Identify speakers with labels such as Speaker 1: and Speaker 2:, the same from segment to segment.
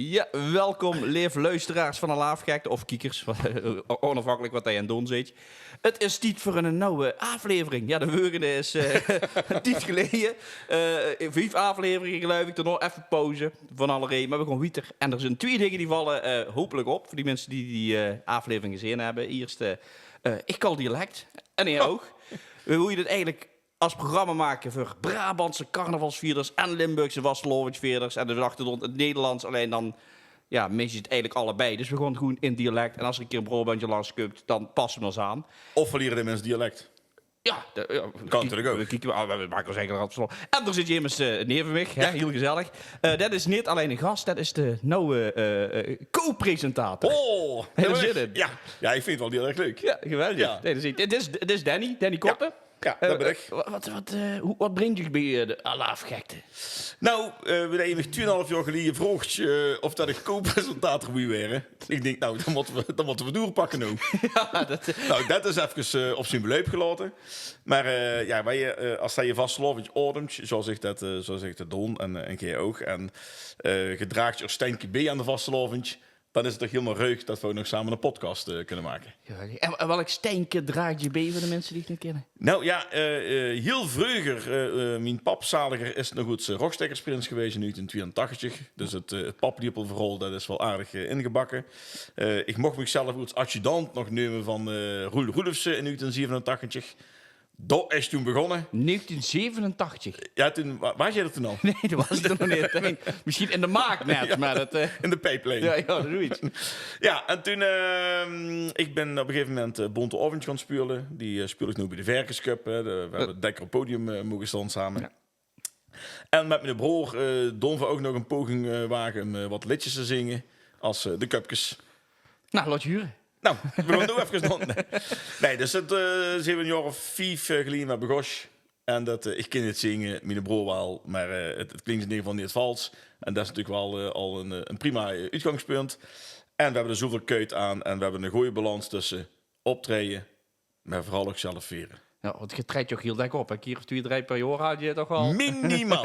Speaker 1: Ja, welkom, lieve luisteraars van de Laafgekte, of kiekers, onafhankelijk wat hij aan het doen zit. Het is tijd voor een nieuwe aflevering. Ja, de vorige is een tijd geleden. 5 afleveringen geloof ik, toen nog even pauze van alle reden, maar we gaan weer. En er zijn 2 dingen die vallen hopelijk op, voor die mensen die aflevering gezien hebben. Eerst, ik kan dialect, en jij ook. Hoe je dit eigenlijk als programma maken voor Brabantse carnavalsvierders en Limburgse vastelovensvierders. En de achtergrond het Nederlands. Alleen dan mis je het eigenlijk allebei. Dus we gaan gewoon in dialect. En als er een keer een Brabantje langskomt, dan passen we ons aan.
Speaker 2: Of verleren de mensen dialect.
Speaker 1: Ja,
Speaker 2: Kan natuurlijk ook.
Speaker 1: We maken zeker een ratslag. En er zit James neven mij, heel gezellig. Dat is niet alleen een gast, dat is de nieuwe co-presentator.
Speaker 2: Oh,
Speaker 1: Heb je er zin in?
Speaker 2: Ja, ik vind het wel heel erg leuk.
Speaker 1: Ja, geweldig.
Speaker 2: Ja.
Speaker 1: Nee, dit is Danny Koppen.
Speaker 2: Ja, dat ben ik.
Speaker 1: Wat brengt je bij de Laafgekte?
Speaker 2: Nou, we hebben 2,5 jaar geleden gevraagd of dat ik co-presentator moet worden. Ik denk, nou, dan moeten we doorpakken nu.
Speaker 1: Ja,
Speaker 2: Nou, dat is even op zijn beloop gelaten. Maar als hij je vastelovend ademt, zoals ik dat doe, en jij ook, en je draagt je steentje bij aan de vastelovend, dan is het toch helemaal reuk dat we nog samen een podcast kunnen maken.
Speaker 1: Ja, en welk steentje draag je bij voor de mensen die het niet kennen?
Speaker 2: Nou ja, heel vroeger, mijn papzaliger is nog goed rockstekkersprins geweest in 1982. Dus het paplepelverhaal, dat is wel aardig ingebakken. Ik mocht mezelf als adjudant nog nemen van Roel Roelofsen in 1987. Dat is toen begonnen.
Speaker 1: 1987?
Speaker 2: Ja, toen, was jij er toen al?
Speaker 1: Nee, dat was het nog niet. Ik denk, misschien in de maak net,
Speaker 2: Ja,
Speaker 1: maar dat...
Speaker 2: in de pijplijn.
Speaker 1: Ja, dat doe iets.
Speaker 2: Ja, en toen, ik ben op een gegeven moment Bonte Orange gaan spelen. Die speel ik nu bij de Verkenscup. We hebben het dekker op podium mogen staan samen. Ja. En met mijn broer doen we ook nog een poging wagen om wat liedjes te zingen als de Cupkes.
Speaker 1: Nou, laat je huren.
Speaker 2: Nou, we gaan nu even dan. Nee, dus het is een jaar of 5 geleden met Begosh. En ik ken het zingen, mijn broer wel, maar het klinkt in ieder geval niet vals. En dat is natuurlijk wel al een prima uitgangspunt. En we hebben er zoveel keut aan en we hebben een goede balans tussen optreden, maar vooral ook zelf veren.
Speaker 1: Ja, want je treedt je ook heel dik op. Een keer of 2, 3 per jaar had je toch wel...
Speaker 2: Minimaal.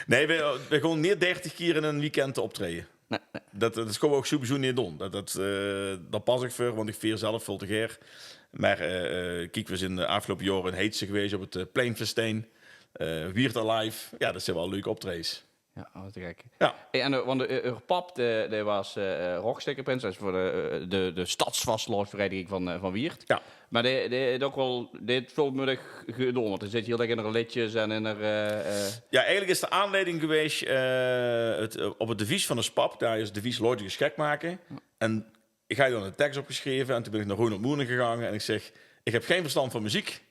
Speaker 2: Nee, we gaan niet 30 keer in een weekend optreden. Nee. Dat is gewoon ook sowieso niet doen. Dat pas ik voor, want ik veer zelf veel te geer. Maar kijk, we zijn de afgelopen jaren in Heetse geweest op het Pleinfestijn. Wiert Alive. Ja, dat zijn wel leuke optredens.
Speaker 1: Ja, wat te gek.
Speaker 2: Ja.
Speaker 1: Want de pap, die was rockstekkerprins. Dat is voor de stadsvastloosvereniging van Wiert. Ja. Maar die ook wel dit veelmoedig gedaan. Want er zit heel erg in de liedjes en in er...
Speaker 2: Ja, eigenlijk is de aanleiding geweest op het devies van de SPAP. Daar is het devies Logisch gek maken. Ja. En ik ga dan een tekst opgeschreven. En toen ben ik naar Ronald Moenen gegaan. En ik zeg, ik heb geen verstand van muziek.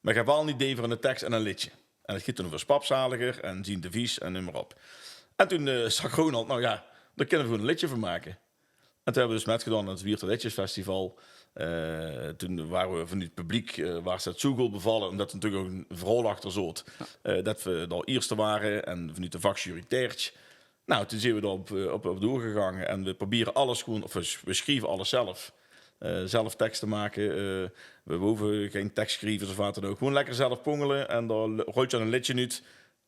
Speaker 2: Maar ik heb wel een idee voor een tekst en een liedje. En het gaat toen over Spapzaliger en zien devies en noem maar op. En toen zag Ronald, nou ja, daar kunnen we gewoon een liedje van maken. En toen hebben we dus met gedaan aan het Wierte Liedjesfestival. Toen waren we van het publiek, waar ze het zo goed bevallen, omdat er natuurlijk ook een verhaal achter zat. Dat we daar eerste waren en vanuit de vakjury teertje. Nou, toen zijn we op doorgegaan en we proberen alles gewoon, of we schrijven alles zelf. Zelf teksten maken. We hoeven geen tekstschrijvers of wat dan ook. Gewoon lekker zelf pongelen en dan gooit je een liedje uit.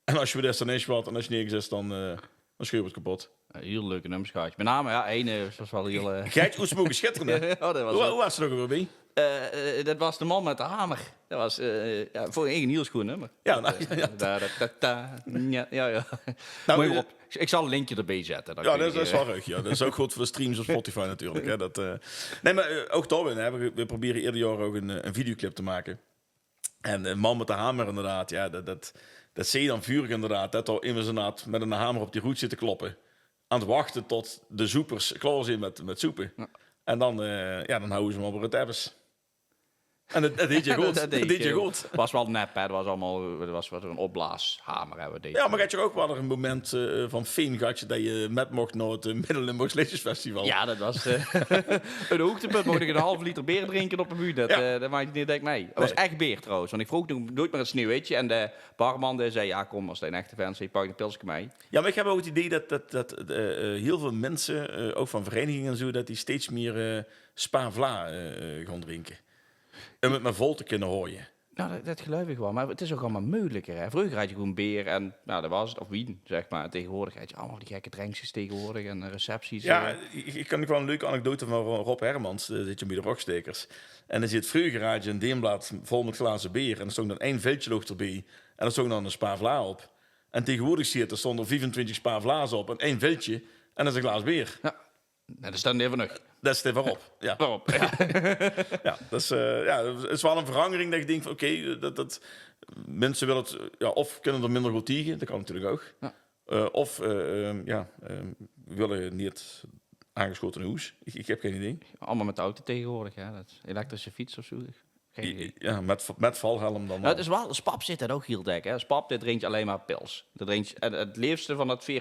Speaker 2: En als je weer dan is wat en als je niks is, dan schreeuw je het kapot.
Speaker 1: Heel leuke nummers, gaatje. Met name, ene was wel heel...
Speaker 2: Geit, hoe smoken schitteren. Hoe was het ook weer bij?
Speaker 1: Dat was de man met de hamer. Dat was voor een heel schoon nummer.
Speaker 2: Ja, nou,
Speaker 1: ja. Nou, ik zal een linkje erbij zetten.
Speaker 2: Ja, dat is wel leuk. Ja. Dat is ook goed voor de streams op Spotify natuurlijk. Hè. Nee, maar ook daarin. We proberen ieder jaar ook een videoclip te maken. En een man met de hamer inderdaad. Ja, dat zie je dan vurig inderdaad. Dat al inderdaad met een hamer op die roet zitten kloppen. Aan het wachten tot de zoepers klaar zijn met soepen. Ja. En dan houden ze hem op het ebbes. En dat deed je goed. dat deed je goed.
Speaker 1: Het was wel nep, hè. Het was allemaal een opblaashamer. Hè,
Speaker 2: ja, maar had je ook wel een moment van fame gehad je dat je met mocht naar het Midden-Limburgs Liedjesfestival?
Speaker 1: Ja, dat was een hoogtepunt. Mocht ik een halve liter beer drinken op een buurt. Dat maak je niet denk nee. Het was echt beer trouwens. Want ik vroeg nooit meer een sneeuwwitje. En de barman zei, ja kom, als hij een echte fan is, pak een pilsje mee.
Speaker 2: Ja, maar ik heb ook het idee dat heel veel mensen, ook van verenigingen en zo, dat die steeds meer Spa Vla gaan drinken. Om het maar vol te kunnen hooien.
Speaker 1: Nou, dat geloof ik wel. Maar het is ook allemaal moeilijker. Hè? Vroeger had je gewoon beer en dat was het. Of wien, zeg maar. Tegenwoordig had je allemaal die gekke drankjes tegenwoordig en recepties.
Speaker 2: Ja, ik kan ook wel een leuke anekdote van Rob Hermans. Zit je bij de Rockstekers. En dan zit vroeger had je een dienblad vol met glazen bier. En er stond dan 1 veldje loog erbij. En er stond dan een spa vla op. En tegenwoordig zie je, er stonden 24 spa vla's op en 1 veldje. En dat is een glas bier.
Speaker 1: Ja, dat is dan even nog.
Speaker 2: Dat staat waarop. Ja.
Speaker 1: Waarop? Ja.
Speaker 2: Ja, dat is wel een verandering dat ik denk van oké, dat mensen willen het, of kunnen er minder goed tegen, dat kan natuurlijk ook.
Speaker 1: Ja.
Speaker 2: Willen niet aangeschoten hoes. Ik heb geen idee.
Speaker 1: Allemaal met de auto tegenwoordig. Ja. Dat is elektrische fiets of zo. Geen idee.
Speaker 2: Ja, met valhelm dan.
Speaker 1: Nou, het is wel, Spap zit dat ook heel dik. Hè. Spap, dit drinkt je alleen maar pils. Dat drinkt het liefste van dat 4%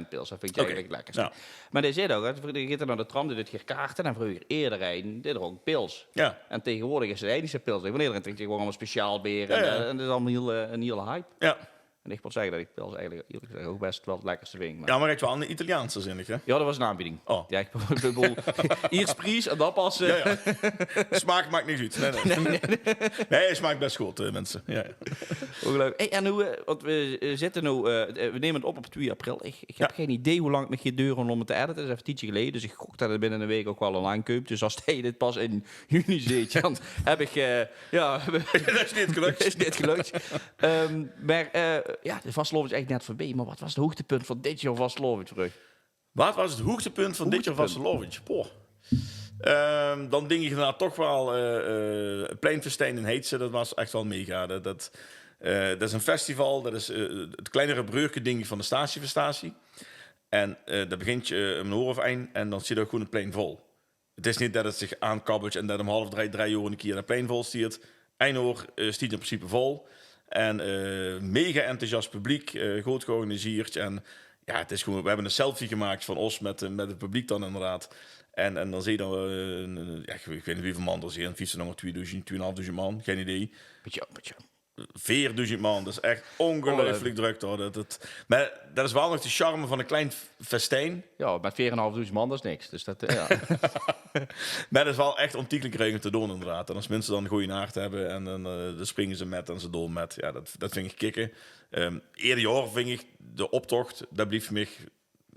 Speaker 1: pils. Dat vind je eigenlijk lekker.
Speaker 2: Ja.
Speaker 1: Maar die zit ook, je gaat er naar de tram, die doet hier kaarten. En vroeger eerder rijden, dit er ook pils.
Speaker 2: Ja.
Speaker 1: En tegenwoordig is het eigenlijk niet pils. Wanneer drinkt je gewoon allemaal speciaal bier.
Speaker 2: Ja, ja.
Speaker 1: En dat is allemaal een hele hype.
Speaker 2: Ja.
Speaker 1: En ik moet zeggen dat ik pils eigenlijk eerlijk gezegd ook best wel het lekkerste vind. Maar...
Speaker 2: Ja, maar echt wel aan de Italiaanse zinnig, hè?
Speaker 1: Ja, dat was een aanbieding.
Speaker 2: Oh.
Speaker 1: Ja, ik bedoel, Iers prijs en dat pas...
Speaker 2: Ja. Smaak maakt niks uit. Nee, het smaakt best goed, mensen. Ja.
Speaker 1: Ongelooflijk. Hey, en hoe, want we zitten nu, we nemen het op 2 april. Ik heb geen idee hoe lang het met je deuren om het te editen. Dat is even 10 geleden, dus ik gok dat het binnen een week ook wel online komt. Dus als hij dit pas in juni ziet, dan heb ik...
Speaker 2: Dat is niet gelukt.
Speaker 1: Dat is niet gelukt. De Vastelovend is eigenlijk net voorbij. Maar wat was het hoogtepunt van dit jaar Vastelovend terug?
Speaker 2: Wat was het hoogtepunt van dit jaar Vastelovend? Dan denk ik inderdaad toch wel Pleinfestijn in Heetse. Dat was echt wel mega. Dat is een festival. Dat is het kleinere breurke ding van de Statie. En daar begint je om 1:00 en dan zit er gewoon een plein vol. Het is niet dat het zich aankabbelt en dat om 2:30, 3 uur een keer een plein vol stiert. 1 uur stiert in principe vol. En mega enthousiast publiek, goed georganiseerd. En ja, het is gewoon, we hebben een selfie gemaakt van ons met het publiek dan inderdaad. En dan zie je dan, ik weet niet hoeveel man er zijn. Fietsen nog 2.500 man, geen idee.
Speaker 1: Beetje.
Speaker 2: 4.000 man, dat is echt ongelooflijk druk hoor. Maar dat is wel nog de charme van een klein festijn.
Speaker 1: Ja, met 4.500 man, dat is niks. Dus dat, ja.
Speaker 2: Maar dat is wel echt ontiegelijk regend te doen inderdaad. En als mensen dan een goede nacht hebben en dan springen ze met en ze door met. Ja, dat vind ik kicken. Eerder jaar vind ik de optocht, dat blijft voor mij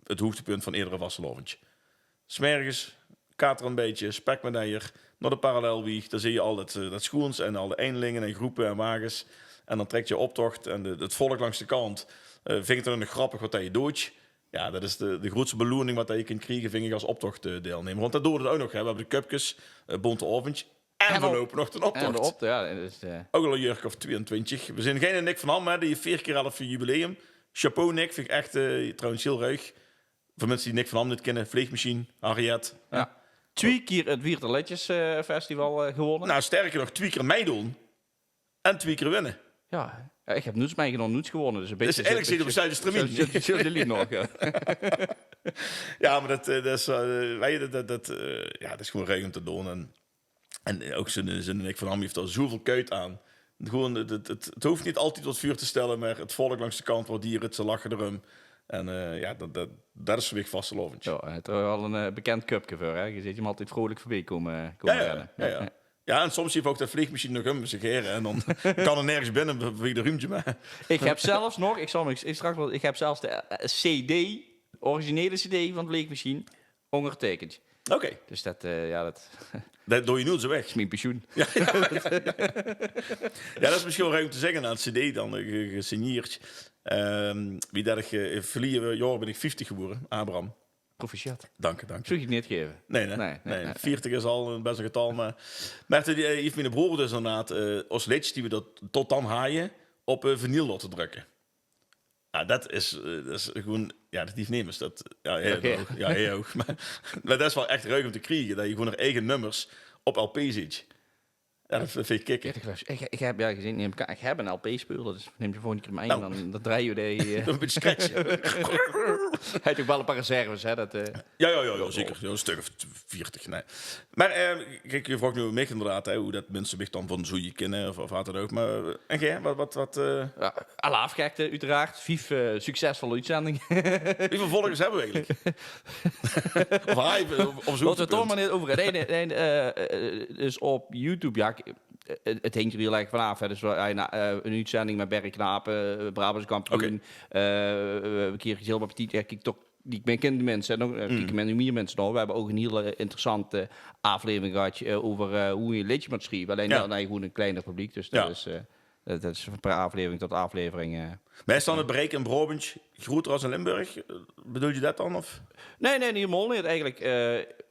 Speaker 2: het hoogtepunt van eerdere Vastelovendje. 's Morgens, kater een beetje, spek met eier, naar de parallelwieg. Dan zie je al dat schoens en al de eenlingen en groepen en wagens. En dan trekt je optocht en het volk langs de kant. Vind ik het dan nog grappig wat je doet. Ja, dat is de grootste beloning wat je kunt krijgen, vind ik, als optochtdeelnemer. Want dat doen we het ook nog. Hè. We hebben de cupjes, bonte oventje. En we lopen nog de optocht. Ook al een jurk of 22. We zijn geen Nick van Ham, hè, die 4 keer voor jubileum. Chapeau, Nick. Vind ik echt trouwens heel ruig. Voor mensen die Nick van Ham niet kennen. Vleegmachine, Harriet.
Speaker 1: Ja. 2 keer het Wierterletjes Festival gewonnen.
Speaker 2: Nou, sterker nog, 2 keer meedoen. En 2 keer winnen.
Speaker 1: Ja, ik heb Noets meegenomen, Noets gewonnen. Dus een beetje.
Speaker 2: Dus eigenlijk zit op Zuid-Stramien.
Speaker 1: Nog.
Speaker 2: Ja, maar dat is gewoon ruim te doen. En ook zijn Nick van Ham heeft al zoveel kuit aan. Gewoon, het hoeft niet altijd wat vuur te stellen, maar het volk langs de kant wordt dieren, ze lachen erom. En dat is voor mij Vastelovend.
Speaker 1: Ja, het is wel een bekend cupcover. Hè? Je ziet hem altijd vrolijk voorbij komen rennen.
Speaker 2: Ja. Ja, en soms zie je ook dat vliegmachine nog om zich heren. En dan kan er nergens binnen wie de ruimtje maar.
Speaker 1: Ik heb zelfs nog, ik heb zelfs de CD, originele CD van de vliegmachine, ondertekend.
Speaker 2: Oké.
Speaker 1: Dus dat.
Speaker 2: Dat doe je nu zo weg.
Speaker 1: Dat is mijn pensioen.
Speaker 2: Ja, dat is misschien wel ruim te zeggen aan het CD dan, gesigneerd. Wie dat ik verliezen jaar ben ik 50 geworden, Abraham.
Speaker 1: Proficiat.
Speaker 2: Dank je.
Speaker 1: Zou je het niet geven?
Speaker 2: Nee. 40 is al een best een getal. Maar die heeft mijn broer dus inderdaad als liedjes die we dat tot dan haaien op vinyl laten drukken. Nou, dat is gewoon... Ja, dat nemen dat. Ja, heel hoog. Maar dat is wel echt ruim om te krijgen. Dat je gewoon nog eigen nummers op LP ziet. Ja, dat vind ik kicken.
Speaker 1: Ik heb gezien, ik heb een LP-speler, dus neem je volgende keer mee en dan draai je die...
Speaker 2: Een beetje scratchen.
Speaker 1: Hij heeft ook wel een paar reserves, hè?
Speaker 2: Ja, zeker. Een stuk of 40, nee. Maar kijk, je vraagt nu mee inderdaad, hoe dat mensen zich dan van zo je kennen of wat dan ook. Maar en jij, wat...
Speaker 1: Ja, alle afgekte, uiteraard. Vief succesvolle uitzending.
Speaker 2: Hoeveel volgers hebben we eigenlijk? Of zo.
Speaker 1: Wat we toch maar niet over het ene, dus op YouTube, ja, het hangt er heel erg vanaf. Hè. Dus een uitzending met Berry Knapen, Brabants kampioen. Een keer Gilbert Petit, kijk toch. Die bekende mensen, en meer mensen nog. We hebben ook een hele interessante aflevering gehad over hoe je een liedje moet schrijven. Alleen dan gewoon een kleiner publiek. Dus dat is per aflevering tot aflevering.
Speaker 2: Maar is dan het bereik in Brabant groter als in Limburg? Bedoel je dat dan? Of?
Speaker 1: Nee, niet helemaal niet.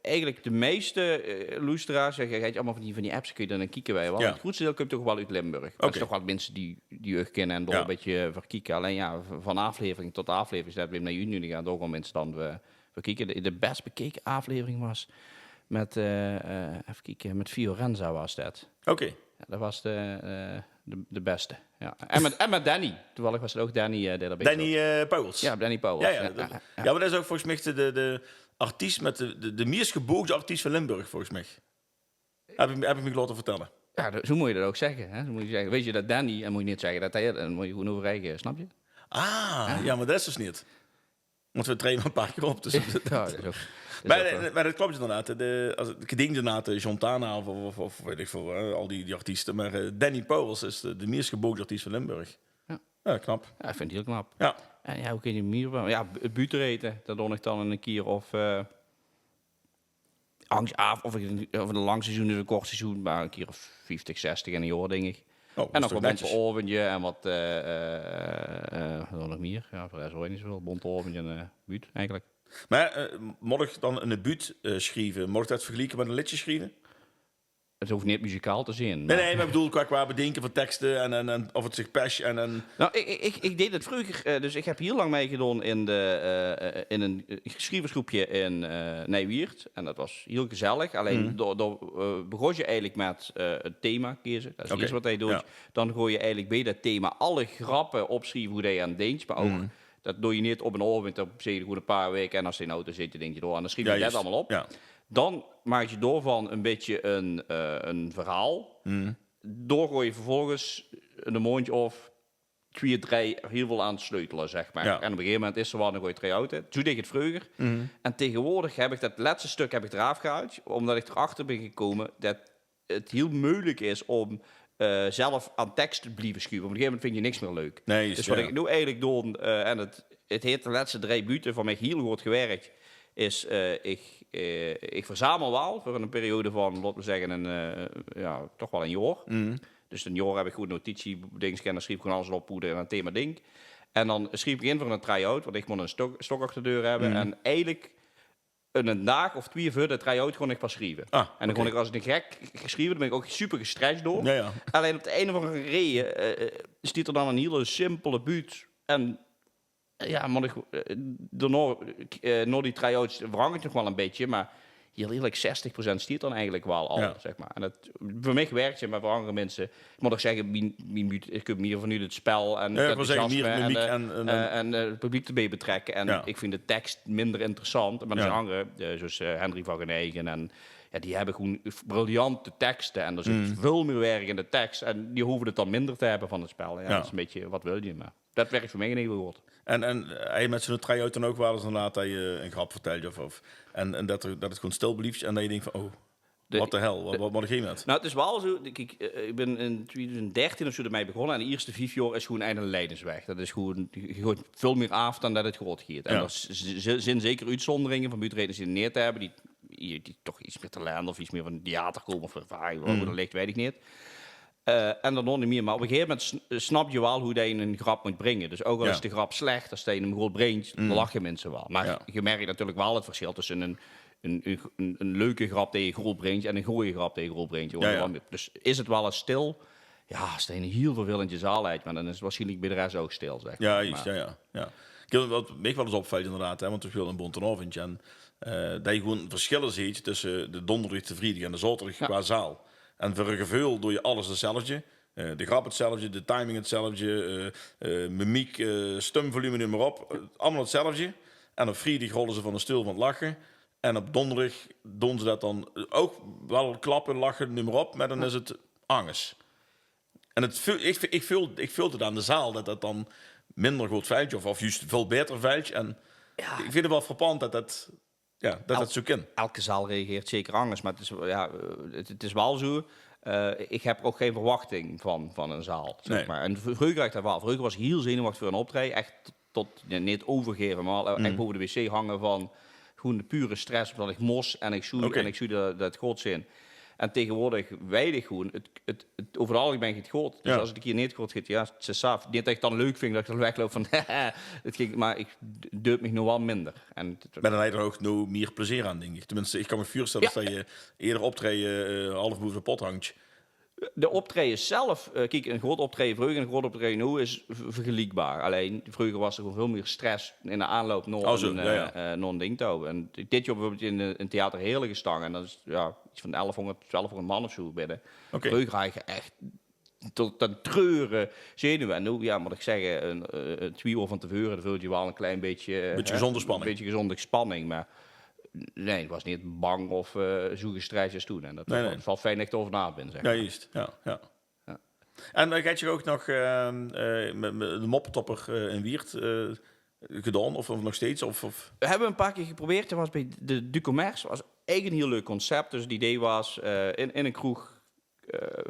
Speaker 1: Eigenlijk de meeste luisteraars zeggen, ga je allemaal van die apps, kun je dan een kijken bij. Het grootste deel komt toch wel uit Limburg. Dat is toch wel mensen die je kennen en door een beetje verkieken. Alleen van aflevering tot aflevering, dat we naar juni gaan, door gewoon mensen dan verkieken. De best bekeken aflevering was met, even kijken, met Fiorenza was dat.
Speaker 2: Oké.
Speaker 1: Ja, dat was de beste. Ja. En met Danny. Toevallig was het ook Danny.
Speaker 2: Danny Pauwels.
Speaker 1: Ja, Danny Pauwels.
Speaker 2: Ja, maar dat is ook volgens mij de artiest met de meest geboogde artiest van Limburg, volgens mij. Heb ik me laten vertellen.
Speaker 1: Ja, zo moet je dat ook zeggen. Hè? Zo moet je zeggen. Weet je dat Danny, en moet je niet zeggen dat hij, dan moet je gewoon overreiken, snap je?
Speaker 2: Ja, maar dat is dus niet. Want we trainen een paar keer op. Dus
Speaker 1: dat is ook.
Speaker 2: Maar dat klopt inderdaad. Ik denk inderdaad Jontana of weet ik veel, al die artiesten. Maar Danny Pauwels is de meest geboogde artiest van Limburg. Ja, knap.
Speaker 1: Ja, ik vind het heel knap.
Speaker 2: Ja.
Speaker 1: En hoe kun je meer van? Ja, buiten eten. Dat doe ik dan een keer of angst af. Of een lang seizoen is een kort seizoen. Maar een keer of 50, 60 in een jaar, denk ik. En dan een bonte en wat nog meer. Ja, voor de rest hoor je niet zoveel. Bonte oventje en buurt eigenlijk.
Speaker 2: Maar moet ik dan een debuut schrijven? Moet ik dat vergelijken met een liedje schrijven?
Speaker 1: Het hoeft niet muzikaal te zijn.
Speaker 2: Maar... Nee, maar ik bedoel qua bedenken van teksten en of het zich past en...
Speaker 1: Nou, ik deed het vroeger. Dus ik heb hier lang meegedaan in een geschieversgroepje in Nijwiert. En dat was heel gezellig. Alleen begon je eigenlijk met het thema kiezen. Dat is het eerste wat hij doet. Ja. Dan gooi je eigenlijk bij dat thema alle grappen opschrijven hoe je aan denkt. Maar ook... Dat doe je niet op een avond, op gewoon een paar weken. En als je in de auto zit, denk je door. En dan schrijf je dat allemaal op. Ja. Dan maak je door van een beetje een verhaal. Door gooi je vervolgens een mondje of 2, 3 heel veel aan het sleutelen, zeg maar. Ja. En op een gegeven moment is er wat, dan gooi je 3 uit. Zo deed ik het vroeger. En tegenwoordig heb ik dat laatste stuk eraf gehaald. Omdat ik erachter ben gekomen dat het heel moeilijk is om... zelf aan tekst te blijven schuwen. Op een gegeven moment vind je niks meer leuk.
Speaker 2: Nee,
Speaker 1: dus wat ik nu eigenlijk doe, en het heeft de laatste 3 buurten van mij heel goed gewerkt, is ik verzamel wel voor een periode van, laten we zeggen, toch wel een jaar. Dus een jaar heb ik goed notitie-dings en dan schreef ik gewoon alles op poeder en een thema ding. En dan schreef ik in voor een try-out, want ik moet een stok achter de deur hebben. En eigenlijk... een dag of 2 voor de try-out gewoon ik pas schrijven. En dan kon ik als een gek geschreven, dan ben ik ook super gestrest door. Ja. Alleen op de een of andere reden stiet er dan een hele simpele buurt. En ja, maar door die try-outs verandert het nog wel een beetje, maar heel eerlijk 60% stiert dan eigenlijk wel al, zeg maar. En dat, voor mij werkt het, maar voor andere mensen, ik moet ook zeggen, ik heb meer van nu het spel en het enthousiasme en het publiek erbij betrekken. En ik vind de tekst minder interessant, maar er zijn anderen, zoals Henry van Genegen en die hebben gewoon briljante teksten en er zit veel meer werk in de tekst en die hoeven het dan minder te hebben van het spel. Ja, dat is een beetje, wat wil je, maar dat werkt voor mij in ieder geval.
Speaker 2: En hij met zo'n try-out dan ook wel eens inderdaad dat je een grap vertelt en dat het gewoon stil blijft en dat je denkt van wat de hel, wat moet ik met?
Speaker 1: Nou, het is wel zo, ik ben in 2013 of zo ermee begonnen en de eerste 5 jaar is gewoon een leidensweg. Dat is gewoon, je gooit veel meer af dan dat het groot gaat. En er zijn zeker uitzonderingen van buurtreders die neer te hebben, die toch iets meer talent of iets meer van theater komen of ervaring, hoe dat ligt, weet ik niet. En dan nog niet meer. Maar op een gegeven moment snap je wel hoe je een grap moet brengen. Dus ook al is de grap slecht, als je hem goed brengt, dan lachen mensen wel. Maar je merkt natuurlijk wel het verschil tussen een leuke grap die je goed brengt en een goede grap die je goed brengt. Dus is het wel eens stil? Ja, als je heel veel in je zaal uit, maar dan is het waarschijnlijk bij de rest ook stil. Zeg maar.
Speaker 2: Ja. Wat mij wel eens opvalt inderdaad, hè, want we spelen een Bontenavond en dat je gewoon verschillen ziet tussen de donderdag, de vrijdag en de zaterdag qua zaal. En voor een gevoel doe je alles hetzelfde. De grap hetzelfde, de timing hetzelfde, mimiek, stemvolume, noem maar op. Allemaal hetzelfde. En op vrijdag rollen ze van de stoel van het lachen. En op donderdag doen ze dat dan ook wel klappen, lachen, noem maar op. Maar dan is het angst. En ik voelde het aan de zaal dat dan minder goed veldje of juist veel beter veldje. En ik vind het wel frappant dat zo kan.
Speaker 1: Elke zaal reageert zeker anders, maar het is wel zo. Ik heb ook geen verwachting van een zaal. Zeg
Speaker 2: Nee.
Speaker 1: maar. En vroeger had ik dat wel. Vroeger was ik heel zenuwachtig voor een optreden. Echt tot niet overgeven, maar wel echt boven de wc hangen van gewoon de pure stress. Omdat ik mos en ik zoe en ik zoe dat gods in. En tegenwoordig weinig gewoon. Het over het algemeen het goed. Dus als het een keer niet goed gaat, ja, het is saaf. Niet dat ik het dan leuk vind dat ik dan wegloop van het ging, maar ik deut me nog wel minder. En
Speaker 2: Maar dan heb je er ook nog meer plezier aan, denk ik. Tenminste, ik kan me voorstellen dat je eerder optreden half boven de pot hangt.
Speaker 1: de optreden zelf, kijk, een groot optreden vroeger en een groot optreden nu is vergelijkbaar. Alleen vroeger was er gewoon veel meer stress in de aanloop naar een ding te houden. En dit jaar bijvoorbeeld in een theater Heerlijk gestaan en dat is iets van 1200 man of zo binnen. Vroeger had je echt tot een treuren zenuwen. En nu, moet ik zeggen, 2 uur van tevoren, dan voel je wel een klein beetje...
Speaker 2: gezonde spanning.
Speaker 1: Een beetje gezonde spanning, maar... Nee, ik was niet bang of zo gestrest als toen. En dat valt fijn dat ik erover na ben, zeg maar.
Speaker 2: Ja, juist. Ja. En dan gaat je ook nog met de moppetopper in Wiert gedaan, of nog steeds? Of?
Speaker 1: We hebben een paar keer geprobeerd. Dat was bij de Du Commerce. Was eigenlijk een heel leuk concept. Dus het idee was in een kroeg...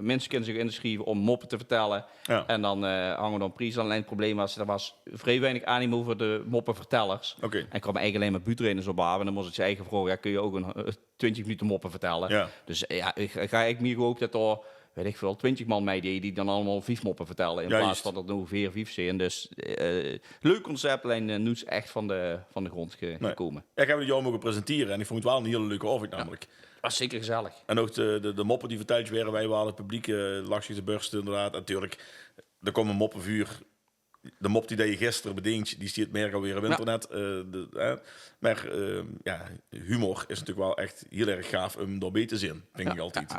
Speaker 1: mensen kunnen zich inschrijven om moppen te vertellen. Ja. En dan hangen we dan prijs. Alleen het probleem was, er was vrij weinig animo voor de moppenvertellers. En ik kwam eigenlijk alleen maar buurtrainers op af. En dan moest ik ze eigen vragen, kun je ook een 20 minuten moppen vertellen? Ja. Dus ik ga eigenlijk meer hoop dat er, weet ik veel, 20 man mee die dan allemaal 5 moppen vertellen. In plaats van dat er nu 4, 5 zijn. Dus leuk concept, alleen nu is echt van de grond gekomen.
Speaker 2: Ja, ik heb het jou mogen presenteren en ik vond het wel een hele leuke avond namelijk.
Speaker 1: Was zeker gezellig.
Speaker 2: En ook de moppen die verteld werden, wij waren het publiek lag zich te bursten inderdaad. En natuurlijk, er komt een moppenvuur. De mop die je gisteren bedenkt, die stiert meer alweer op internet. Maar humor is natuurlijk wel echt heel erg gaaf om door mee te zien, vind ik altijd.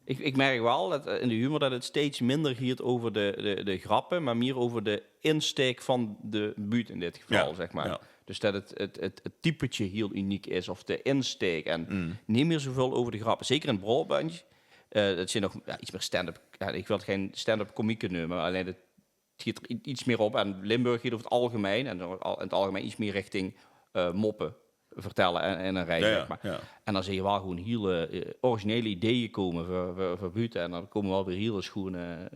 Speaker 1: Ik merk wel dat in de humor dat het steeds minder gaat over de grappen, maar meer over de insteek van de buurt in dit geval, zeg maar. Ja. Dus dat het typetje heel uniek is, of de insteek. En niet meer zoveel over de grappen. Zeker in het Brabant. Dat zijn nog iets meer stand-up. Ja, ik wil het geen stand-up komieken noemen, maar alleen het gaat er iets meer op. En Limburg gaat over het algemeen. En in het algemeen iets meer richting moppen vertellen en een rij, zeg maar. Ja. En dan zie je wel gewoon hele originele ideeën komen voor buiten. En dan komen wel weer hele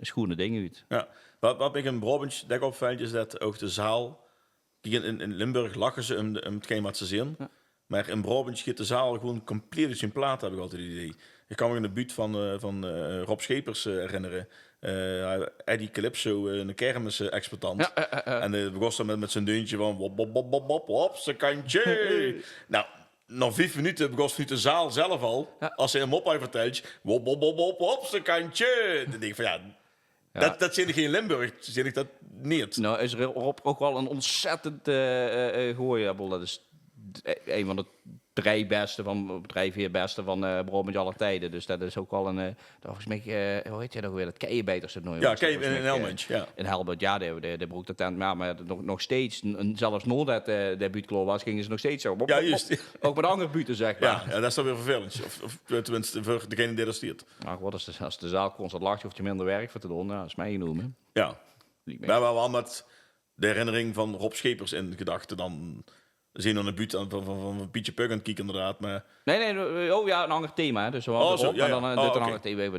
Speaker 1: schone dingen uit.
Speaker 2: Ja. Wat ik in Brabant denk opvalt, is dat ook de zaal... In Limburg lachen ze om hetgeen wat ze zien. Ja. Maar in Brabant schiet de zaal gewoon compleet uit zijn plaat, heb ik altijd het idee. Ik kan me in de buurt van Rob Schepers herinneren. Eddie Calypso, een kermis-exploitant. En begon dan met zijn deuntje van... Wop, zijn kantje. Nou, na 5 minuten begon de zaal zelf al. Ja. Als hij een mop vertelt... Wop, zijn kantje. Dan denk ik van dat zit geen Limburg, zit ik dat niet.
Speaker 1: Nou, is er ook wel een ontzettend gooiabbel. Dat is een van de 3 beste van 3-4 beste van Brabant aller tijden. Dus dat is ook wel een... volgens mij, hoe heet je nog weer? Dat Keienbeters het nooit.
Speaker 2: Ja, Keien in Helmond.
Speaker 1: In Helmond, ja, de broek dat tent. Maar nog steeds, zelfs nadat de buurtkloor was, gingen ze nog steeds zo.
Speaker 2: Ja, juist.
Speaker 1: Ook met andere buurten, zeg maar.
Speaker 2: Ja, dat is dan weer vervelend. Of tenminste, voor degene die er stiert.
Speaker 1: Nou, wat als de zaal constant lacht, hoeft je minder werk voor te doen. Nou, dat is mij genomen.
Speaker 2: Ja. We hebben wel met de herinnering van Rob Schepers in gedachten dan... zien aan de buurt van Pietje Puk aan het kijken inderdaad, maar...
Speaker 1: Nee, een ander thema. Dus we hadden dan een ander thema.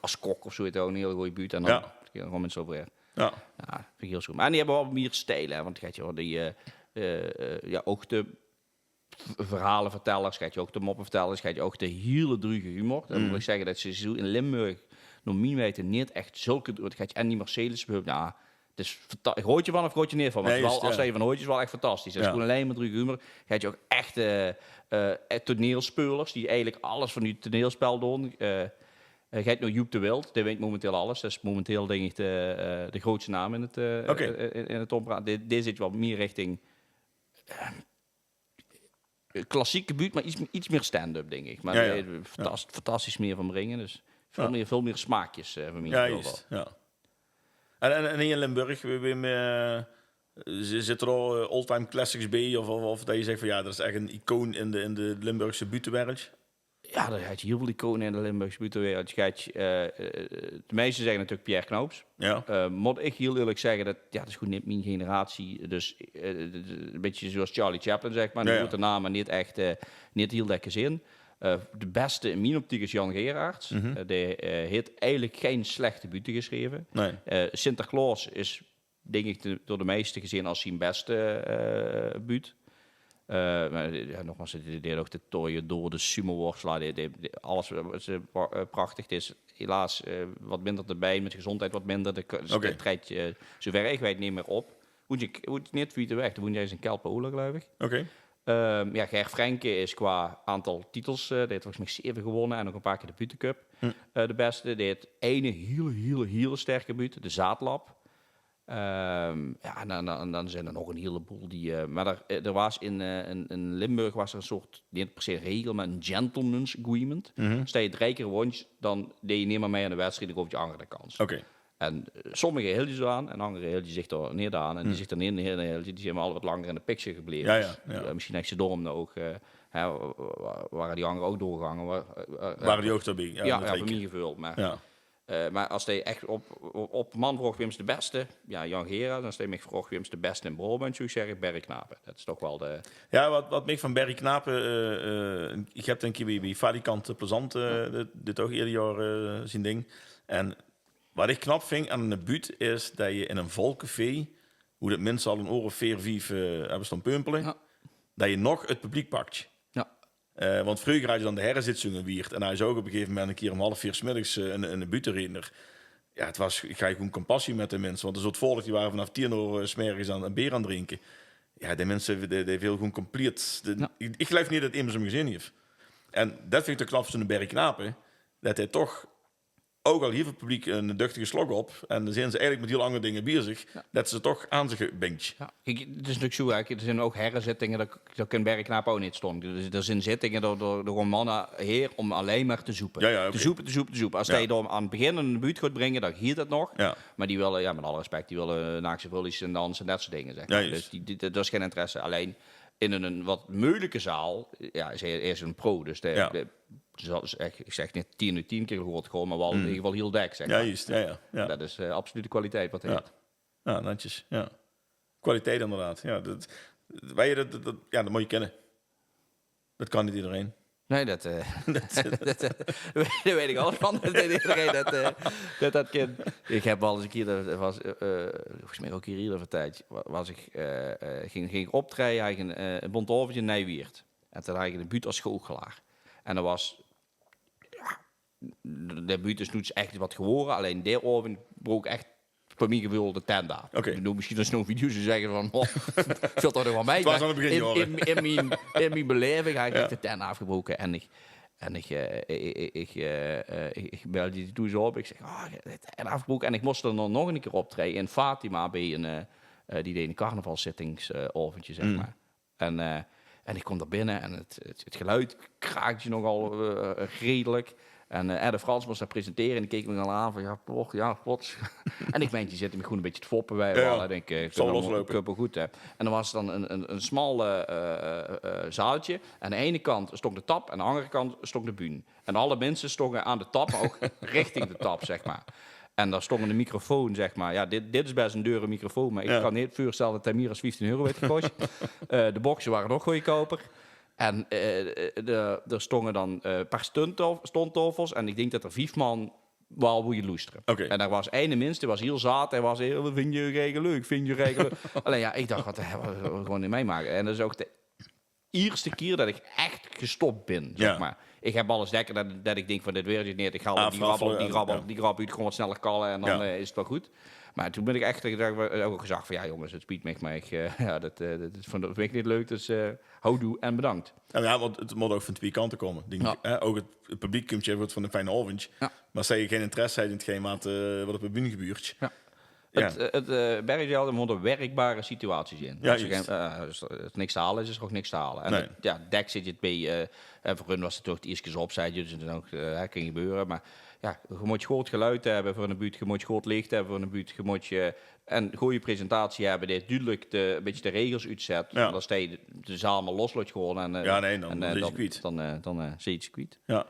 Speaker 1: Als kok of zo, het ook een hele goede buurt. En dan gewoon met zoveel. Ja, vind ik heel goed. Maar die hebben wel meer stijlen, want gaat je ook de verhalenvertellers, gaat je ook de moppenvertellers, gaat je ook de hele druge humor. Dan moet ik zeggen dat ze zo in Limburg nog meer weten niet echt zulke... Het gaat je en die Mercedes behulp. Dus hoort je van of hoort je niet van? Want als je van hoort, is wel echt fantastisch. Dat is gewoon alleen maar druge humor. Gaat je ook echt toneelspelers die eigenlijk alles van je toneelspel doen. Gaat nou Joep de Wild, die weet momenteel alles. Dat is momenteel denk ik de grootste naam in het opera. Dit zit wel meer richting klassieke buurt, maar iets meer stand-up denk ik. Maar fantastisch meer van brengen. Dus veel meer smaakjes van mij.
Speaker 2: En hier in Limburg, zit er al all-time classics bij? Of dat je zegt van dat is echt een icoon in de Limburgse buurtwereld?
Speaker 1: Ja, daar gaat je heel veel iconen in de Limburgse buurtwereld. De meesten zeggen natuurlijk Pierre Knoops. Ja. Moet ik heel eerlijk zeggen, dat is goed niet mijn generatie. Dus een beetje zoals Charlie Chaplin, zeg maar. Niet de naam, maar niet echt niet heel lekker zin. De beste in mijn optiek is Jan Gerards. Die heeft eigenlijk geen slechte buten geschreven.
Speaker 2: Nee.
Speaker 1: Sinterklaas is, denk ik, door de meesten gezien als zijn beste buut. Maar nogmaals, die deed ook de tooien door de sumo-worstelaar. Alles wat prachtig. Het is helaas wat minder erbij, met gezondheid wat minder. De treedt zover ik weet niet meer op. Hoe het niet via de weg. Toen is een Kelpen geloof ik.
Speaker 2: Oké.
Speaker 1: Ger Frenke is qua aantal titels, die heeft volgens mij 7 gewonnen en nog een paar keer de Butencup. De beste. Die heeft ene hele sterke buut, de Zaadlap. En dan zijn er nog een heleboel die... maar er was in Limburg was er een soort, niet per se regel, maar een gentleman's agreement. Stel je 3 keer won, dan deed je niet meer mee aan de wedstrijd, dan gaf je andere kans.
Speaker 2: Oké.
Speaker 1: En sommigen hielden je zo aan en anderen hielden zich er niet aan. En die zich er niet hielden, die zijn al wat langer in de picture gebleven.
Speaker 2: Ja.
Speaker 1: Misschien heeft ze door ook, waren die anderen ook doorgegangen.
Speaker 2: Waren die ook daarbij?
Speaker 1: Ja, voor mij gevuld. Maar, maar als hij echt op man vroeg Wims de beste, Jan Gera, dan stel je mij vroeg Wims de beste in Brabant, zou ik zeggen Barry Knapen. Dat is toch wel de...
Speaker 2: Ja, wat mij van Barry Knapen, ik heb een keer bij Fabrikant Plezant dit ook ieder jaar zien ding. En wat ik knap vind aan een buut is dat je in een vol café, hoe dat mensen al een oren 4, 5 hebben staan pumpelen, dat je nog het publiek pakt. Ja. Want vroeger had je dan de herrenzitsingen wierd en hij is ook op een gegeven moment een keer om 3:30 'middags een buurtrenner. Ja, het was, ik ga gewoon compassie met de mensen, want er soort volk die waren vanaf 10:00 'smergens aan een beer aan het drinken. Ja, die mensen, die veel gewoon compleet. Ik geloof niet dat iemand hem gezien heeft. En dat vind ik de knapste in de Barry Knapen, dat hij toch ook al hier het publiek een duchtige slok op. En dan zijn ze eigenlijk met heel andere dingen bezig. Ja. Dat ze toch aan zich bench.
Speaker 1: Ja. Het is natuurlijk zo, er zijn ook herrenzittingen, dat kan Barry Knaap ook niet stonden. Dus er zijn zittingen door een mannen heer om alleen maar te zoepen.
Speaker 2: Ja, okay.
Speaker 1: Te zoepen. Als hij dan aan het begin in de buurt gaat brengen, dan giet het nog. Ja. Maar die willen, met alle respect, die willen naakse vullies en dansen en dat soort dingen. Zeg maar. Dus dat is geen interesse. Alleen in een wat moeilijke zaal, is hij eerst een pro. Dus ik zeg niet 10 uit 10 keer gehoord gewoon, maar wel in ieder geval heel dik. Zeg maar.
Speaker 2: Ja, juist. Ja.
Speaker 1: Dat is absolute kwaliteit wat hij heeft.
Speaker 2: Ja, netjes. Ja. Kwaliteit inderdaad. Ja, dat moet je kennen. Dat kan niet iedereen.
Speaker 1: Nee, dat weet ik alles van. Dat weet iedereen dat kind. Ik heb wel eens een keer, dat was volgens mij ook hier eerder van tijd, ging optreden, hij ging een Bontoventje in Nijweert. En toen had ik een buurt als goochelaar. En dat was, de buurt is nu echt wat geworden, alleen de oven broek echt voor mij gevoel de tent aan.
Speaker 2: Okay.
Speaker 1: Ik doe misschien nog zo'n video's en zeggen van, veel toch nog wel mee. In mijn beleving heb ik echt de tent afgebroken en ik bel die toen zo op. Ik zeg, de tent afgebroken en ik moest er nog een keer optreden in Fatima bij die deed een carnavalszittingsoventje, zeg maar. En ik kom daar binnen en het geluid kraakt je nogal redelijk. En de Frans moest daar presenteren en die keek me al aan van plots. En ik meent, die zit me gewoon een beetje te foppen bij wel. Denk ik,
Speaker 2: zal loslopen.
Speaker 1: Goed. En dan was het dan een smal zaaltje. Aan de ene kant stond de tap en aan de andere kant stond de bühne. En alle mensen stonden aan de tap, maar ook richting de tap, zeg maar. En daar stond een microfoon, zeg maar. Ja, dit is best een dure microfoon, maar ik kan niet voorstellen dat hij meer als €15 heeft gekost. De boxen waren nog goedkoper. En er stonden dan een paar stonttafels. En ik denk dat er 5 man wel wil je loesteren.
Speaker 2: Okay.
Speaker 1: En er was één minste, die was heel zaad. Hij was heel, vind je regen leuk, vind je regen leuk. Alleen ik dacht, wat we gewoon niet meemaken. En dat is ook de eerste keer dat ik echt gestopt ben, zeg maar. Ik heb alles dekken dat ik denk van dit weer je niet. Ik ga die grap uit gewoon wat sneller kallen en dan is het wel goed. Maar toen ben ik echt ook gezegd van jongens, het spiet me, maar dat vind ik niet leuk, dus houdoe en bedankt.
Speaker 2: Ja, want het moet ook van 2 kanten komen. Ook het publiek komt je van een fijne avond. Ja. Maar als je geen interesse hebt in hetgeen wat op de bühne gebeurt. Ja.
Speaker 1: Het Bergveld moet er werkbare situaties in.
Speaker 2: Ja,
Speaker 1: als het niks te halen is er ook niks te halen. En dek zit je het bij. Voor hun was het toch het eerste keer op, zei je, dus dat kan gebeuren. Maar je moet goed geluid hebben voor een buurt, je moet goed licht hebben voor een buurt, je moet een goede presentatie hebben die duidelijk een beetje de regels uitzet. Ja. Dan sta je de zaal maar los gewoon. En,
Speaker 2: dan zie je kwijt.
Speaker 1: Dan zie je het kwijt.
Speaker 2: Ja.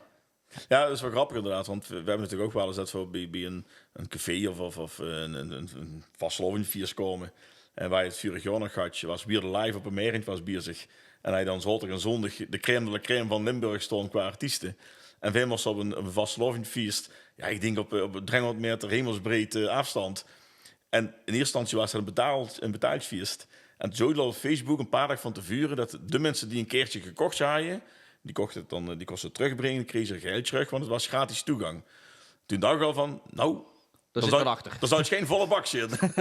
Speaker 2: Ja, dat is wel grappig inderdaad, want we hebben natuurlijk ook wel eens dat we bij een café of een vastlovend viers komen. En waar je het vorig jaar nog had, was weer live op een merend was bezig. En hij dan zaterdag en zondag de crème de la crème van Limburg stond qua artiesten. En wij was op een vastelovendfeest. Ja, ik denk op 300 meter hemelsbreed afstand. En in eerste instantie was het een betaalsfeest. En zo op Facebook een paar dagen van tevoren dat de mensen die een keertje gekocht hadden, die kosten het terugbrengen, kregen ze geld terug, want het was gratis toegang. Toen dacht ik al van, nou,
Speaker 1: Daar zit achter.
Speaker 2: dan zou het geen volle bak zitten.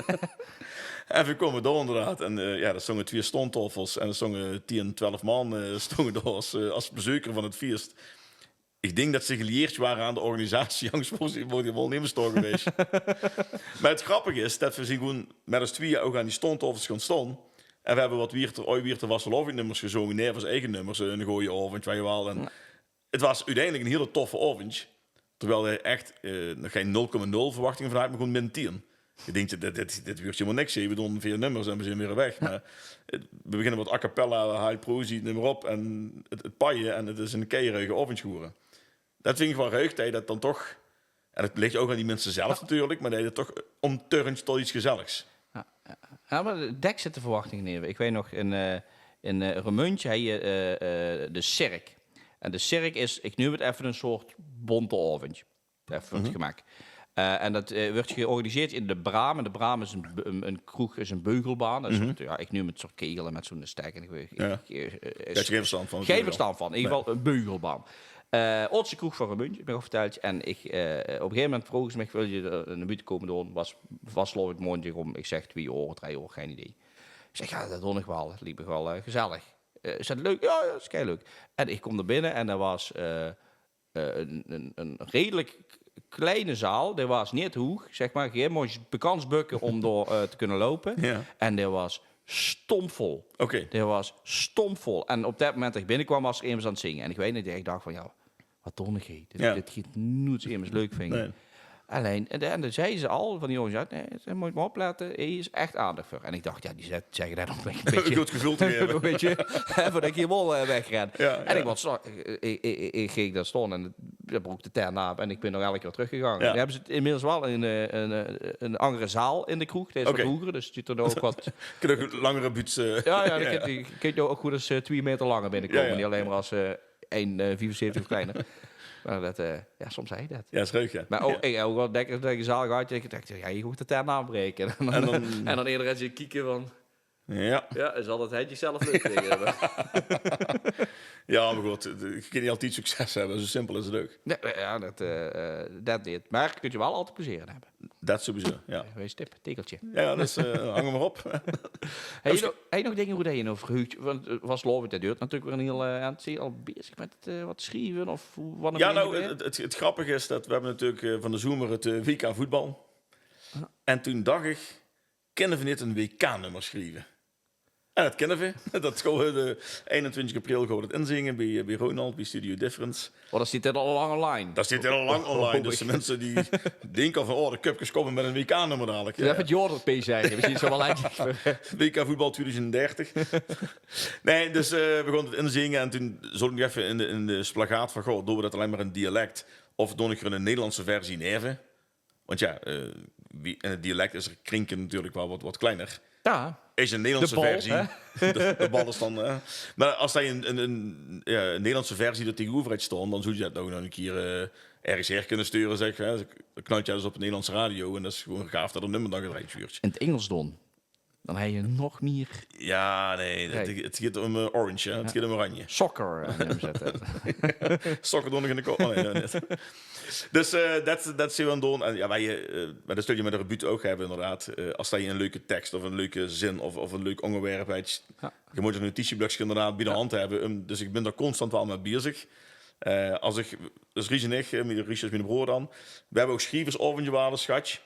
Speaker 2: En we komen door inderdaad. En dat zongen 2 stondtoffels en er zongen 10, 12 man stonden door als bezoeker van het feest. Ik denk dat ze gelieerd waren aan de organisatie. Jongens, worden wel niet meer geweest. Maar het grappige is dat we zien gewoon met ons tweeën ook aan die stondtoffels gaan staan. En we hebben wat Wierter Wasseloving-nummers gezongen. Nevers eigen nummers, een gooie avond, weet je wel. En het was uiteindelijk een hele toffe avond. Terwijl er echt nog geen 0,0 verwachtingen vanuit, maar gewoon min 10. Je denkt, dit wordt helemaal niks. We doen 4 nummers en we zijn weer weg. Maar we beginnen met a cappella, high prozie, nummer op. En het paaien en het is een keierige avond geworden. Dat vind ik wel ruig, dat je dat dan toch... En het ligt ook aan die mensen zelf natuurlijk, maar dat je het toch omturnt tot iets gezelligs.
Speaker 1: Ja, maar de dek zit de verwachtingen neer. Ik weet nog, in Remuntje heb je de cirk. En de cirk is, ik noem het even een soort bonte avondje. Even voor het gemak. En dat wordt georganiseerd in de Braam. En de Braam is een kroeg, is een beugelbaan. Een soort, ja, ik noem het een soort kegelen met zo'n stek. Daar heb je geen verstand van. Geen verstand van, in ieder geval een beugelbaan. Onze kroeg van Remuntje, heb ik nog verteld. En ik, op een gegeven moment vroegen ze me, wil je er een buurt komen doen? Was geloof ik mondje om, ik zeg 2 uur, 3 uur, geen idee. Ik zeg, ja, dat doe ik wel. Het liep nog wel gezellig. Is dat leuk? Ja, dat is kei leuk. En ik kom er binnen en er was een redelijk kleine zaal. Er was niet hoog, zeg maar. Geen mooi bekansbukken om door te kunnen lopen. Ja. En er was stomvol.
Speaker 2: Okay.
Speaker 1: Er was stomvol. En op dat moment dat ik binnenkwam, was er iemand aan het zingen. En ik weet niet, ik dacht van, ja, wat donnig heet. Dit gaat nooit iemand leuk vinden. Nee. Alleen, en dan zeiden ze al, van die jongens, ja, nee, dat moet je maar opletten, hij is echt aardig voor. En ik dacht, ja, die zeggen dat nog een beetje...
Speaker 2: goed gevuld te geven.
Speaker 1: Een beetje, voordat ik hier wel wegren. Ja, en ik ging daar staan en dat broek de tent na en ik ben nog elke keer teruggegaan. Ja. Dan hebben ze inmiddels wel een andere zaal in de kroeg, die is wat hoger, dus je er ook wat...
Speaker 2: Kun je ook langere buts...
Speaker 1: Ja, dan kun je ook goed eens 2 meter langer binnenkomen, niet alleen maar als 1,74 kleiner. Maar dat, soms zei je dat.
Speaker 2: Ja, is leuk, ja.
Speaker 1: Maar ik ook wel denk dat je zaal gaat. Ik dacht, ja, je moet de term aanbreken. En dan eerder als je kieken van...
Speaker 2: Ja.
Speaker 1: Ja, is altijd het jezelf leuk tegen hebben.
Speaker 2: Ja, maar goed, je kunt niet altijd succes hebben. Zo simpel is het ook.
Speaker 1: Nee, ja, dat niet. Maar kun je wel altijd plezier hebben.
Speaker 2: Dat sowieso, ja.
Speaker 1: Wees tip, tekeltje.
Speaker 2: Ja, dus hang hem maar op.
Speaker 1: Heb je nog dingen hoe je nou verheugd? Want was lovend, dat duurt natuurlijk weer een heel... al bezig met wat schrijven of wat?
Speaker 2: Ja, nou, het grappige is dat we hebben natuurlijk van de zomer het WK voetbal. En toen dacht ik, kunnen we niet een WK-nummer schrijven? En dat kennen we. Dat gaan we de 21 april gaan we het inzingen bij Ronald, bij Studio Difference.
Speaker 1: Oh, dat zit er al lang online.
Speaker 2: Dat zit er al lang online. Dus de mensen die denken van, de cupjes komen met een WK-nummer dadelijk.
Speaker 1: Je hebt het Jordan-P zeggen. We zien zo wel uit.
Speaker 2: WK voetbal 2030. Nee, dus we gaan het inzingen. En toen zocht ik even in de splagaat van, doen we dat alleen maar in dialect? Of doen ik er een Nederlandse versie neven? Want ja, in het dialect is er krinken natuurlijk wel wat kleiner.
Speaker 1: Ja.
Speaker 2: Is een Nederlandse versie. De bal is dan... Maar als hij een Nederlandse versie er tegenover heeft staan, dan zou je dat nou een keer ergens her kunnen sturen. Zeg, hè. Dan knalt je dus op de Nederlandse radio en dat is gewoon gaaf dat er nummer dan gedraaid wordt.
Speaker 1: In het Engels doen. Dan heb je nog meer...
Speaker 2: Ja, nee. Het gaat om orange, hè. Het gaat om oranje.
Speaker 1: Soccer.
Speaker 2: Soccer doen nog in de kop. Oh, nee, net. Dus dat zien we aan doen. En ja, maar dat zul je met de rebuut ook hebben, inderdaad. Als je een leuke tekst of een leuke zin of een leuk onderwerp hebt. Ja. Je moet een notitieblokje inderdaad bij de hand hebben. Dus ik ben daar constant wel mee bezig. Dus Ries en ik, Ries is mijn broer dan. We hebben ook schrijversavondje waar, schatje.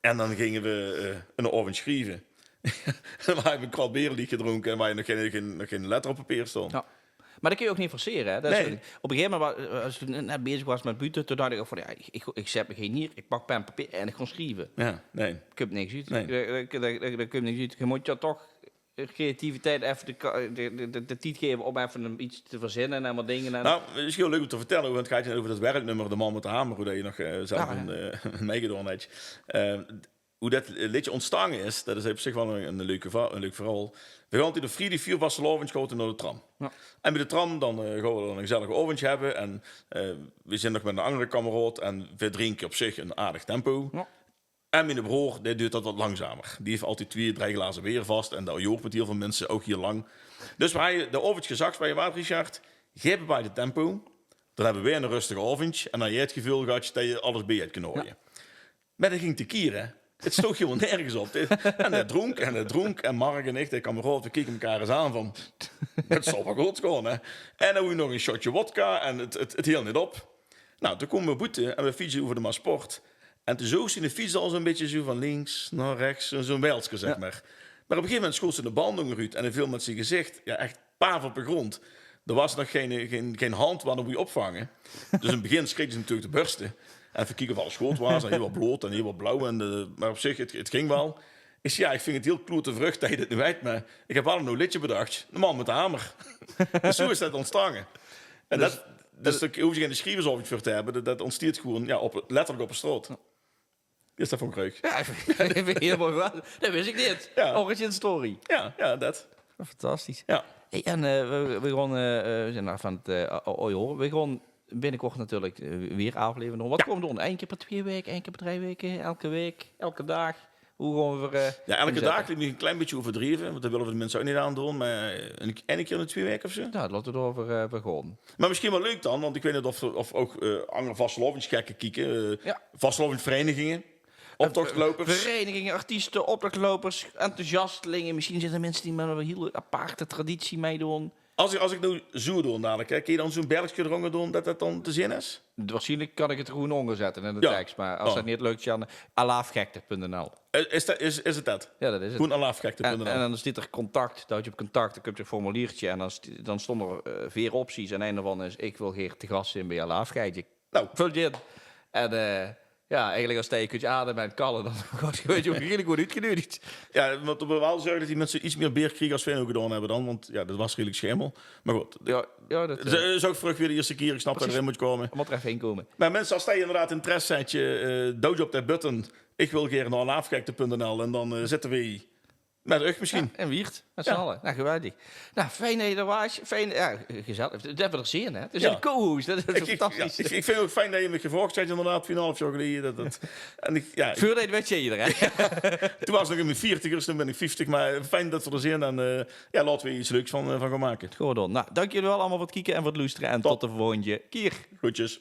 Speaker 2: En dan gingen we een avond schrijven. Waar heb ik een krat berenlied gedronken en waar je nog geen letter op papier stond. Ja.
Speaker 1: Maar dat kun je ook niet forceren. Hè? Dat is, op een gegeven moment, als ik net bezig was met buiten, toen dacht ik van, ja, ik zet me geen nier, ik pak pen en papier en ik ga schrijven.
Speaker 2: Ja, nee.
Speaker 1: Ik heb niks uit.
Speaker 2: Nee.
Speaker 1: Dat kun je niks uit. Je moet je toch creativiteit even de tijd geven om even iets te verzinnen en wat dingen.
Speaker 2: Nou, het is heel leuk om te vertellen, want het gaat over dat werknummer, de man met de hamer, hoe dat je nog zelf meegedaan hebt. hoe dat liedje ontstaan is, dat is op zich wel een leuk verhaal. We gaan in de Friede 4 vastelovens schoten naar de tram.
Speaker 1: Ja.
Speaker 2: En bij de tram dan gaan we dan een gezellig oventje hebben. En we zijn nog met een andere kameraad en we drinken op zich een aardig tempo.
Speaker 1: Ja.
Speaker 2: En mijn broer, die doet dat wat langzamer. Die heeft altijd 2, 3 glazen weer vast. En dat joogt met heel veel mensen ook hier lang. Dus wij de oventje gezakt bij je waard, Richard. Geef bij de tempo. Dan hebben we weer een rustig oventje. En dan je het gevoel gehad dat je alles bij je kan houden. Ja. Maar dat ging te kieren. Het stoog gewoon nergens op. En hij dronk. En Mark en ik, de kameraad, we keken elkaar eens aan van... Het zal wel goed gaan, hè. En dan hoe nog een shotje wodka en het hield niet op. Nou, toen komen we boeten en we fietsen over de Maasport. En toen zo zien de fiets al zo'n beetje zo van links naar rechts, zo'n wijltje, zeg maar. Maar op een gegeven moment schoot ze de bandong uit en hij viel met zijn gezicht, ja, echt paaf op de grond. Er was nog geen hand waar we je opvangen. Dus in het begin schreef ze natuurlijk te bursten. En even kijken of alles goed was, en heel wat bloot en heel wat blauw. Maar op zich, het ging wel. Ik vind het heel klote vrucht dat je dit nu weet, maar ik heb wel een liedje bedacht. De man met de hamer. Dus zo is dat ontstaan. En dus daar hoef je geen schrijvers over voor te hebben. Dat ontstaat gewoon letterlijk op een straat. Is dat van Kreuk?
Speaker 1: Ja, helemaal wel. Dat wist ik niet.
Speaker 2: Ja.
Speaker 1: Origin story.
Speaker 2: Ja, dat.
Speaker 1: Fantastisch.
Speaker 2: Ja.
Speaker 1: Hey, en we gaan, we zijn nou van het hoor. We gaan binnenkort natuurlijk weer afleveren doen. Wat komen we doen? 1 keer per 2 weken, 1 keer per 3 weken, elke week, elke dag? Hoe gaan we
Speaker 2: elke dag liep ik een klein beetje overdreven, want dat willen we de mensen ook niet aandoen. Maar een keer in de 2 weken of zo.
Speaker 1: Ja, laten we erover begonnen.
Speaker 2: Maar misschien wel leuk dan, want ik weet niet of ook andere vastelovensgekken kijken. Vastelovensverenigingen, optochtlopers.
Speaker 1: Verenigingen, artiesten, optochtlopers, enthousiastelingen. Misschien zijn er mensen die met een hele aparte traditie meedoen.
Speaker 2: Als ik nu zo doe dadelijk, kun je dan zo'n bergje erongen doen dat dan te zien is?
Speaker 1: Waarschijnlijk kan ik het gewoon onderzetten in de tekst. Maar als dat niet lukt, Jan, alaafgekte.nl.
Speaker 2: Is het dat?
Speaker 1: Ja, dat is het.
Speaker 2: Gewoon alaafgekte.nl.
Speaker 1: En dan staat er contact, dat je op contact, dan komt een formuliertje en dan stonden er 4 opties. En een daarvan is, ik wil graag te gast zijn bij Alaafgeitje.
Speaker 2: Nou.
Speaker 1: Vul je in. En eigenlijk als je kunt ademen en kallen, dan weet je ook redelijk goed uitgenodigd.
Speaker 2: Ja, want we wel zorgen dat die mensen iets meer beer krijgen als wij ook gedaan hebben dan. Want ja, dat was redelijk schemel. Maar goed.
Speaker 1: Ja, dat
Speaker 2: is ook vlug weer de eerste keer. Ik snap dat erin moet komen.
Speaker 1: moet er even heen komen.
Speaker 2: Maar mensen, als jij inderdaad interesse hebt, dood op dat button. Ik wil graag naar alaafgekte.nl en dan zitten we met de misschien.
Speaker 1: Ja, en Wiert, met z'n allen. Nou, geweldig. Nou, fijn dat je er was. Fijn, gezellig. Dat hebben we er zin in, hè? Dus een co-host, dat is fantastisch.
Speaker 2: Ik vind het ook fijn dat je me gevraagd hebt, inderdaad, 4,5 jaar geleden.
Speaker 1: Voordat weet je er, hè?
Speaker 2: Toen was ik nog in mijn 40ers, nu ben ik 50. Maar fijn dat we er zijn en laten we iets leuks van gaan maken.
Speaker 1: Goed dan. Nou, dank jullie wel allemaal voor het kijken en voor het luisteren. En tot de volgende keer.
Speaker 2: Groetjes.